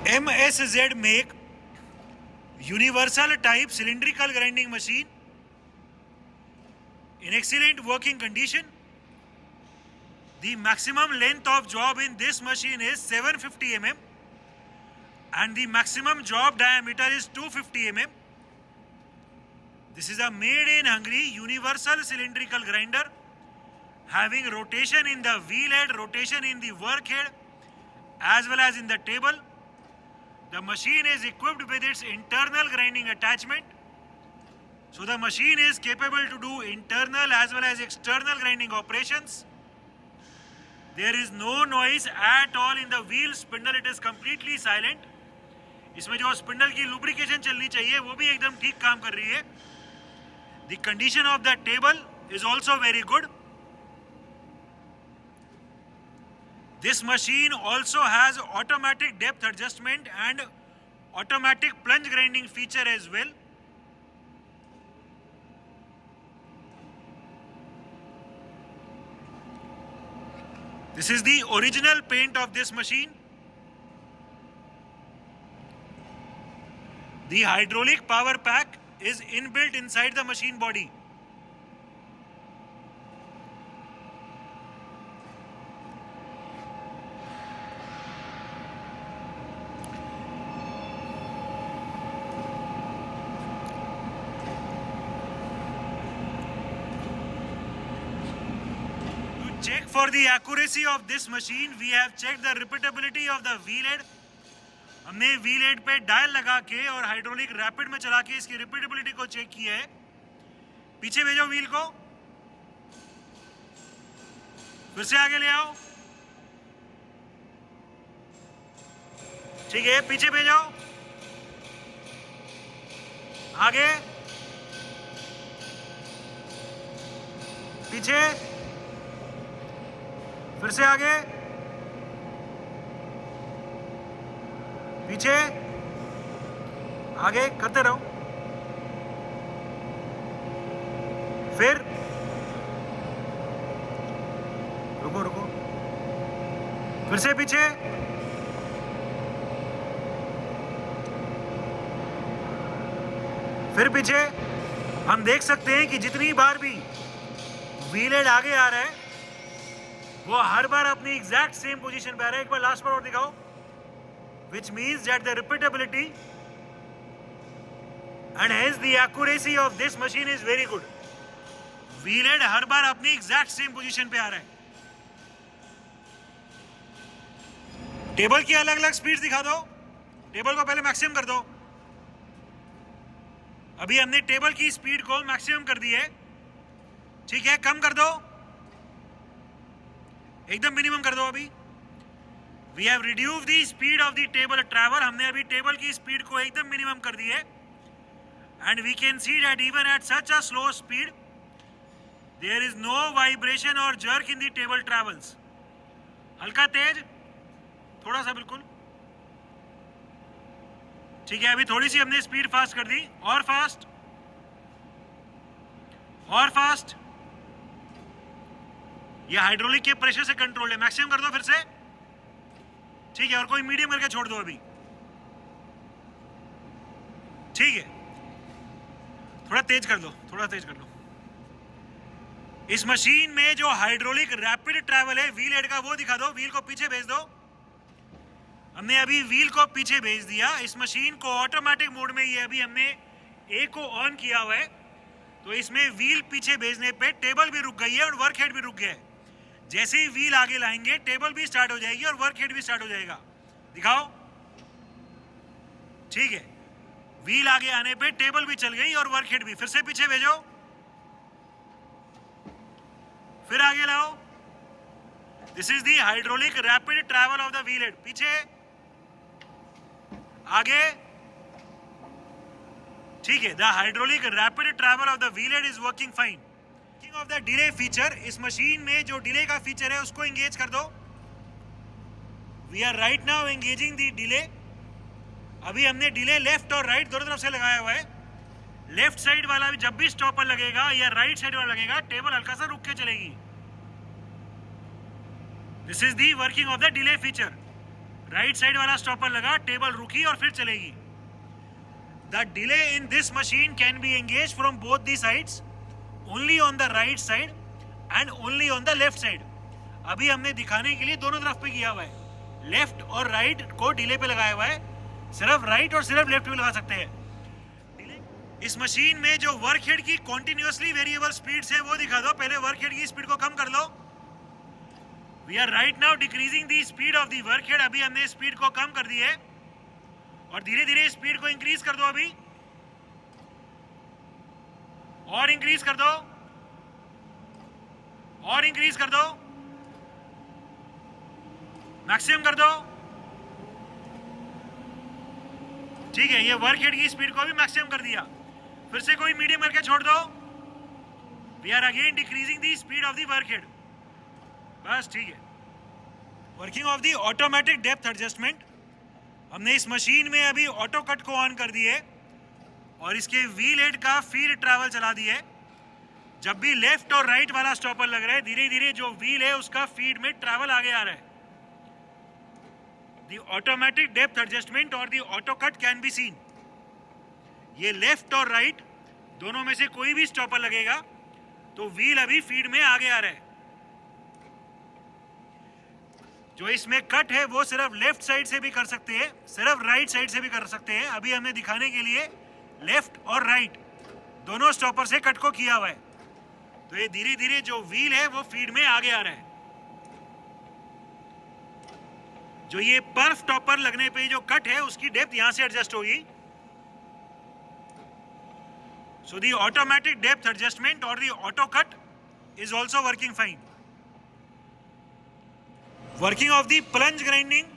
MSZ make universal type cylindrical grinding machine in excellent working condition. The maximum length of job in this machine is 750 mm and the maximum job diameter is 250 mm. This is a made in Hungary universal cylindrical grinder having rotation in the wheel head, rotation in the work head as well as in the table. The machine is equipped with its internal grinding attachment. So the machine is capable to do internal as well as external grinding operations. There is no noise at all in the wheel spindle. It is completely silent. इसमें जो spindle की lubrication चलनी चाहिए वो भी एकदम ठीक काम कर रही है. The condition of the table is also very good. This machine also has automatic depth adjustment and automatic plunge grinding feature as well. This is the original paint of this machine. The hydraulic power pack is inbuilt inside the machine body. To check for the accuracy of this machine, we have checked the repeatability of the wheel head. हमने wheel head पे dial लगा के और hydraulic rapid में चला के इसकी repeatability को चेक किया है. पीछे भेजो व्हील को, फिर से आगे ले आओ. ठीक है, पीछे भेजो, आगे, पीछे, फिर से आगे, पीछे, आगे करते रहो. फिर रुको रुको, फिर से पीछे, फिर पीछे. हम देख सकते हैं कि जितनी बार भी व्हील हेड आगे आ रहा है वो हर बार अपनी एग्जैक्ट सेम पोजीशन पे आ रहा है. एक बार लास्ट बार और दिखाओ. Which means that the repeatability and hence the accuracy of this machine is very good. Wheel head हर बार अपनी exact same position पे आ रहा है. टेबल की अलग अलग स्पीड दिखा दो. टेबल को पहले मैक्सिमम कर दो. अभी हमने टेबल की स्पीड को मैक्सिमम कर दी है. ठीक है, कम कर दो, एकदम मिनिमम कर दो. अभी We have reduced the speed of the table travel. हमने अभी टेबल की स्पीड को एकदम मिनिमम कर दी है. And we can see that even at such a slow speed, there is no vibration or jerk in the table travels. हल्का तेज, थोड़ा सा बिल्कुल. ठीक है, अभी थोड़ी सी हमने स्पीड फास्ट कर दी. और फास्ट, और फास्ट. ये हाइड्रोलिक के प्रेशर से कंट्रोल है. मैक्सिमम कर दो फिर से. ठीक है, और कोई मीडियम करके छोड़ दो अभी. ठीक है, थोड़ा तेज कर दो, थोड़ा तेज कर लो. इस मशीन में जो हाइड्रोलिक रैपिड ट्रैवल है व्हील हेड का वो दिखा दो. व्हील को पीछे भेज दो. हमने अभी व्हील को पीछे भेज दिया. इस मशीन को ऑटोमेटिक मोड में ये अभी हमने ए को ऑन किया हुआ है, तो इसमें व्हील पीछे भेजने पे टेबल भी रुक गई है और वर्क हेड भी रुक गया है. जैसे ही व्हील आगे लाएंगे टेबल भी स्टार्ट हो जाएगी और वर्क हेड भी स्टार्ट हो जाएगा. दिखाओ. ठीक है, व्हील आगे आने पे टेबल भी चल गई और वर्क हेड भी. फिर से पीछे भेजो, फिर आगे लाओ. This is the hydraulic rapid travel of the wheel head. पीछे, आगे. ठीक है, the hydraulic rapid travel of the wheel head is working fine. Of the delay feature, इस मशीन में जो डिले का फीचर है उसको एंगेज कर दो. We are right now engaging the delay. अभी हमने डिले लेफ्ट और राइट दोनों तरफ से लगाया हुआ है. लेफ्ट साइड वाला भी जब भी स्टॉपर लगेगा या राइट साइड वाला लगेगा टेबल हल्का सा रुक के चलेगी. This is the working of the delay feature. Right side वाला स्टॉपर लगा, टेबल रुकी और फिर चलेगी। The delay in this machine can be engage from both the sides, only on the right side and only on the left side. अभी हमने दिखाने के लिए दोनों तरफ पे किया हुआ है, लेफ्ट और राइट को डिले पे लगाया हुआ है, सिर्फ राइट और सिर्फ लेफ्ट पे लगा सकते हैं। इस मशीन में जो वर्क हेड की कॉन्टिन्यूसली वेरिएबल स्पीड्स है वो दिखा दो। पहले वर्क हेड की स्पीड को कम कर लो। We are right now decreasing the speed of the work head. अभी हमने स्पीड को कम कर दी है और धीरे धीरे स्पीड को इंक्रीज कर दो। अभी और इंक्रीज कर दो और इंक्रीज कर दो, मैक्सिमम कर दो। ठीक है, ये वर्क हेड की स्पीड को भी मैक्सिमम कर दिया। फिर से कोई मीडियम करके छोड़ दो। We are again decreasing the speed of the work head. बस ठीक है। Working of the automatic depth adjustment. हमने इस मशीन में अभी ऑटो कट को ऑन कर दिए और इसके व्हील हेड का फीड ट्रैवल चला दिए। जब भी लेफ्ट और राइट वाला स्टॉपर लग रहा है, धीरे धीरे जो व्हील है उसका फीड में ट्रैवल आगे आ रहा है। द ऑटोमेटिक डेप्थ एडजस्टमेंट और the auto cut can be seen. ये लेफ्ट और राइट दोनों में से कोई भी स्टॉपर लगेगा तो व्हील अभी फीड में आगे आ रहा है। जो इसमें कट है वो सिर्फ लेफ्ट साइड से भी कर सकते हैं, सिर्फ राइट साइड से भी कर सकते हैं। अभी हमने दिखाने के लिए लेफ्ट और राइट दोनों स्टॉपर से कट को किया हुआ है। तो ये धीरे धीरे जो व्हील है वो फीड में आगे आ रहा है। जो ये पर्फ टॉपर लगने पे जो कट है उसकी डेप्थ यहां से एडजस्ट होगी। So the automatic depth adjustment or the auto cut is also working fine. Working of the plunge grinding.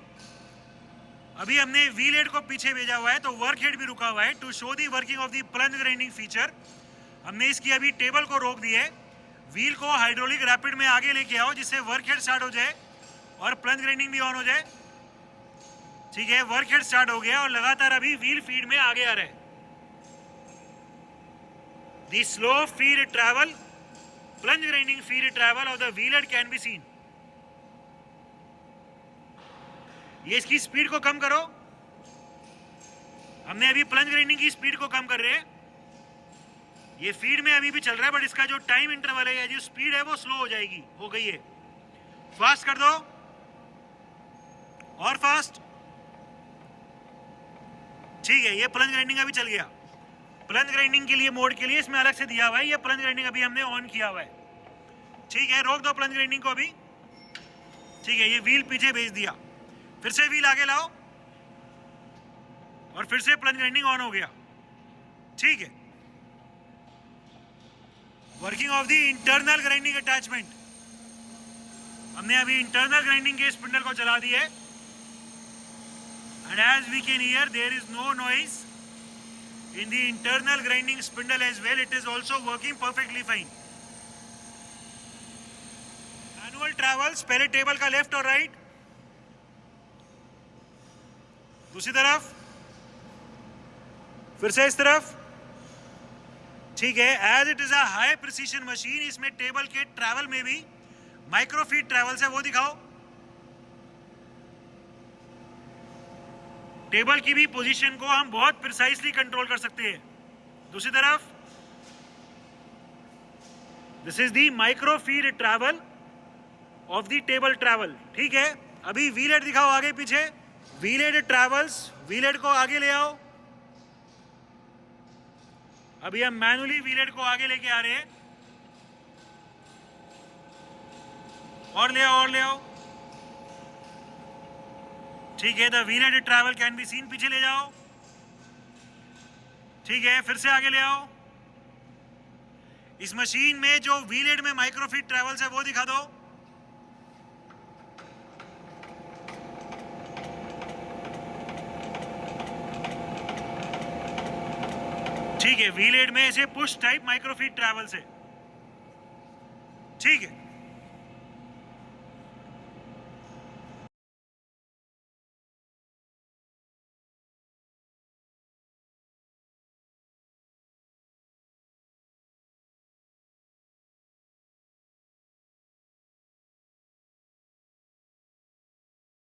अभी हमने व्हील हेड को पीछे भेजा हुआ है तो वर्क हेड भी रुका हुआ है। To show the working of the plunge grinding feature हमने इसकी अभी टेबल को रोक दिया है। व्हील को हाइड्रोलिक रैपिड में आगे लेके आओ जिससे वर्क हेड स्टार्ट हो जाए और प्लंज ग्राइंडिंग भी ऑन हो जाए। ठीक है, वर्क हेड स्टार्ट हो गया और लगातार अभी व्हील फीड में आगे आ रहा है। The slow feed travel, plunge grinding feed travel of the wheel head can be seen. ये इसकी स्पीड को कम करो। हमने अभी प्लंज ग्राइंडिंग की स्पीड को कम कर रहे हैं। ये फीड में अभी भी चल रहा है बट इसका जो टाइम इंटरवल है या जो स्पीड है वो स्लो हो जाएगी, हो गई है। फास्ट कर दो और फास्ट। ठीक है, ये प्लंज ग्राइंडिंग अभी चल गया। प्लंज ग्राइंडिंग के लिए मोड के लिए इसमें अलग से दिया हुआ है। ये प्लंज ग्राइंडिंग अभी हमने ऑन किया हुआ है। ठीक है, रोक दो प्लंज ग्राइंडिंग को अभी। ठीक है, ये व्हील पीछे भेज दिया। फिर से व्हील आगे लाओ और फिर से प्लंज ग्राइंडिंग ऑन हो गया। ठीक है, working of the internal grinding attachment. हमने अभी इंटरनल ग्राइंडिंग के स्पिंडल को चला दिया है and as we can hear there is no noise in the internal grinding spindle as well. It is also working perfectly fine. Manual travels, पहले table का left और राइट, दूसरी तरफ, फिर से इस तरफ। ठीक है, as it is a high precision machine, इसमें टेबल के ट्रैवल में भी माइक्रोफीड ट्रैवल्स है, वो दिखाओ। टेबल की भी पोजीशन को हम बहुत प्रिसाइसली कंट्रोल कर सकते हैं। दूसरी तरफ, this is the micro feed travel of the table travel. ठीक है, अभी व्हील हेड दिखाओ आगे पीछे। Wheel head travels, wheel head को आगे ले आओ। अभी हम मैनुअली व्हील हेड को आगे लेके आ रहे हैं। और ले आओ और ले आओ। ठीक है, the wheel head travel can be seen. पीछे ले जाओ। ठीक है, फिर से आगे ले आओ। इस मशीन में जो व्हील हेड में माइक्रोफीड ट्रैवल्स है वो दिखा दो। ठीक है, व्हील हेड में ऐसे पुश टाइप माइक्रोफीड ट्रैवल्स है। ठीक है,